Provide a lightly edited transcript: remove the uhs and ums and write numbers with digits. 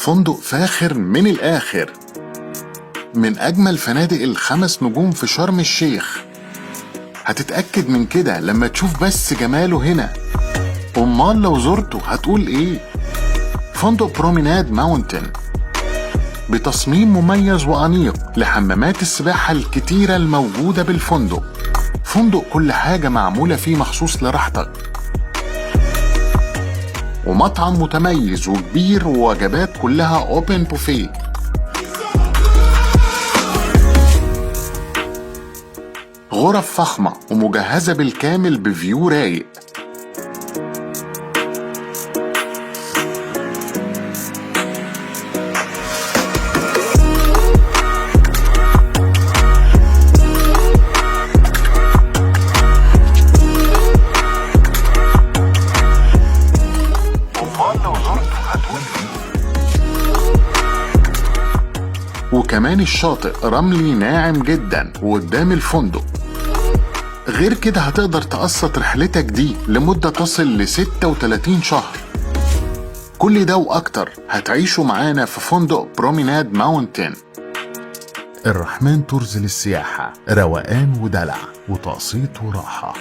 فندق فاخر من الآخر، من أجمل فنادق ال5 نجوم في شرم الشيخ. هتتأكد من كده لما تشوف بس جماله هنا. أمال لو زرته هتقول إيه؟ فندق بروميناد ماونتن بتصميم مميز وأنيق لحمامات السباحة الكتيرة الموجودة بالفندق. فندق كل حاجة معمولة فيه مخصوص لراحتك، ومطعم متميز وكبير ووجبات كلها اوبن بوفيه. غرف فخمة ومجهزة بالكامل بفيو رايق. وكمان الشاطئ رملي ناعم جدا وقدام الفندق. غير كده هتقدر تقسط رحلتك دي لمدة تصل ل36 شهر. كل ده وأكتر هتعيشوا معانا في فندق بروميناد ماونتن. الرحمن تورز للسياحة، روقان ودلع وتقسيط وراحة.